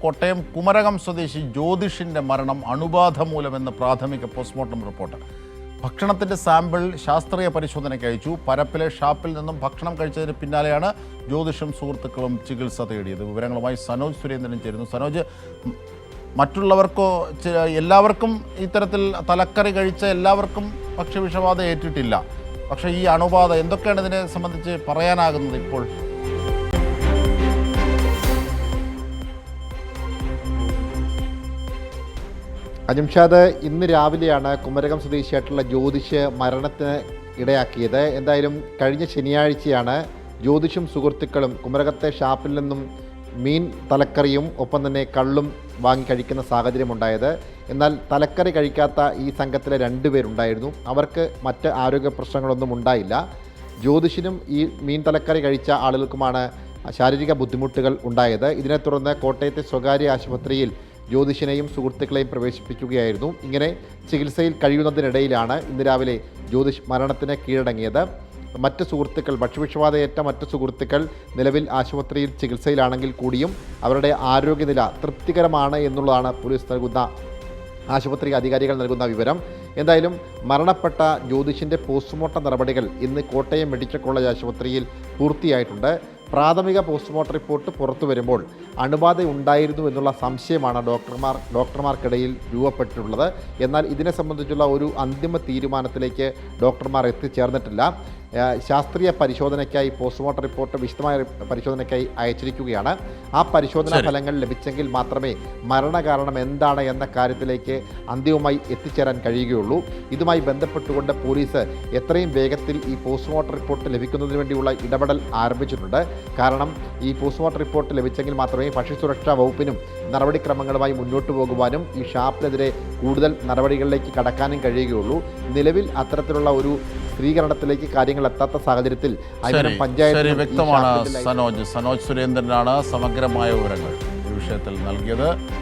കോട്ടയം കുമരകം സ്വദേശി ജ്യോതിഷിന്റെ മരണം അണുബാധ മൂലമെന്ന് പ്രാഥമിക പോസ്റ്റ്മോർട്ടം റിപ്പോർട്ട്. ഭക്ഷണത്തിന്റെ സാമ്പിൾ ശാസ്ത്രീയ പരിശോധനയ്ക്ക് അയച്ചു. പരപ്പിലെ ഷാപ്പിൽ നിന്നും ഭക്ഷണം കഴിച്ചതിന് പിന്നാലെയാണ് ജ്യോതിഷും സുഹൃത്തുക്കളും ചികിത്സ തേടിയത്. വിവരങ്ങളുമായി സനോജ് സുരേന്ദ്രൻ ചേരുന്നു. സനോജ്, മറ്റുള്ളവർക്കോ എല്ലാവർക്കും ഇത്തരത്തിൽ തലക്കറി കഴിച്ച എല്ലാവർക്കും ഭക്ഷ്യവിഷബാധ ഏറ്റിട്ടില്ല. പക്ഷേ ഈ അണുബാധ എന്തൊക്കെയാണ് ഇതിനെ സംബന്ധിച്ച് പറയാനാകുന്നത് ഇപ്പോൾ? അജിംഷാദ്, ഇന്ന് രാവിലെയാണ് കുമരകം സ്വദേശിയായിട്ടുള്ള ജ്യോതിഷ് മരണത്തിന് ഇടയാക്കിയത്. എന്തായാലും കഴിഞ്ഞ ശനിയാഴ്ചയാണ് ജ്യോതിഷും സുഹൃത്തുക്കളും കുമരകത്തെ ഷാപ്പിൽ നിന്നും മീൻ തലക്കറിയും ഒപ്പം തന്നെ കള്ളും വാങ്ങി കഴിക്കുന്ന സാഹചര്യമുണ്ടായത്. എന്നാൽ തലക്കറി കഴിക്കാത്ത ഈ സംഘത്തിലെ 2 പേരുണ്ടായിരുന്നു. അവർക്ക് മറ്റ് ആരോഗ്യ പ്രശ്നങ്ങളൊന്നും ഉണ്ടായില്ല. ജ്യോതിഷിനും ഈ മീൻ തലക്കറി കഴിച്ച ആളുകൾക്കുമാണ് ശാരീരിക ബുദ്ധിമുട്ടുകൾ ഉണ്ടായത്. ഇതിനെ തുടർന്ന് കോട്ടയത്തെ സ്വകാര്യ ആശുപത്രിയിൽ ജ്യോതിഷിനെയും സുഹൃത്തുക്കളെയും പ്രവേശിപ്പിക്കുകയായിരുന്നു. ഇങ്ങനെ ചികിത്സയിൽ കഴിയുന്നതിനിടയിലാണ് ഇന്ന് രാവിലെ ജ്യോതിഷ് മരണത്തിന് കീഴടങ്ങിയത്. മറ്റ് സുഹൃത്തുക്കൾ, ഭക്ഷ്യവിഷബാധയേറ്റ മറ്റ് സുഹൃത്തുക്കൾ നിലവിൽ ആശുപത്രിയിൽ ചികിത്സയിലാണെങ്കിൽ കൂടിയും അവരുടെ ആരോഗ്യനില തൃപ്തികരമാണ് എന്നുള്ളതാണ് പോലീസ് നൽകുന്ന, ആശുപത്രി അധികാരികൾ നൽകുന്ന വിവരം. എന്തായാലും മരണപ്പെട്ട ജ്യോതിഷിൻ്റെ പോസ്റ്റ്മോർട്ടം നടപടികൾ ഇന്ന് കോട്ടയം മെഡിക്കൽ കോളേജ് ആശുപത്രിയിൽ പൂർത്തിയായിട്ടുണ്ട്. പ്രാഥമിക പോസ്റ്റ്മോർട്ടം റിപ്പോർട്ട് പുറത്തു വരുമ്പോൾ അണുബാധ ഉണ്ടായിരുന്നു എന്നുള്ള സംശയമാണ് ഡോക്ടർമാർക്കിടയിൽ രൂപപ്പെട്ടിട്ടുള്ളത്. എന്നാൽ ഇതിനെ സംബന്ധിച്ചുള്ള ഒരു അന്തിമ തീരുമാനത്തിലേക്ക് ഡോക്ടർമാർ എത്തിച്ചേർന്നിട്ടില്ല. ശാസ്ത്രീയ പരിശോധനയ്ക്കായി പോസ്റ്റ്മോർട്ടം റിപ്പോർട്ട് വിശദമായ പരിശോധനയ്ക്കായി അയച്ചിരിക്കുകയാണ്. ആ പരിശോധനാ ഫലങ്ങൾ ലഭിച്ചെങ്കിൽ മാത്രമേ മരണകാരണം എന്താണ് എന്ന കാര്യത്തിലേക്ക് അന്തിമമായി എത്തിച്ചേരാൻ കഴിയുകയുള്ളൂ. ഇതുമായി ബന്ധപ്പെട്ടുകൊണ്ട് പോലീസ് എത്രയും വേഗത്തിൽ ഈ പോസ്റ്റ്മോർട്ടം റിപ്പോർട്ട് ലഭിക്കുന്നതിന് വേണ്ടിയുള്ള ഇടപെടൽ ആരംഭിച്ചിട്ടുണ്ട്. കാരണം ഈ പോസ്റ്റ്മോർട്ടം റിപ്പോർട്ട് ലഭിച്ചെങ്കിൽ മാത്രമേ ഭക്ഷ്യസുരക്ഷാ വകുപ്പിനും നടപടിക്രമങ്ങളുമായി മുന്നോട്ട് പോകുവാനും ഈ ഷാപ്പിനെതിരെ കൂടുതൽ നടപടികളിലേക്ക് കടക്കാനും കഴിയുകയുള്ളൂ. നിലവിൽ അത്തരത്തിലുള്ള ഒരു സ്ഥിരീകരണത്തിലേക്ക് കാര്യങ്ങൾ എത്താത്ത സാഹചര്യത്തിൽ പഞ്ചായത്ത് വ്യക്തമാണ്. സനോജ് സുരേന്ദ്രനാണ് സമഗ്രമായ വിവരങ്ങൾ ഈ വിഷയത്തിൽ നൽകിയത്.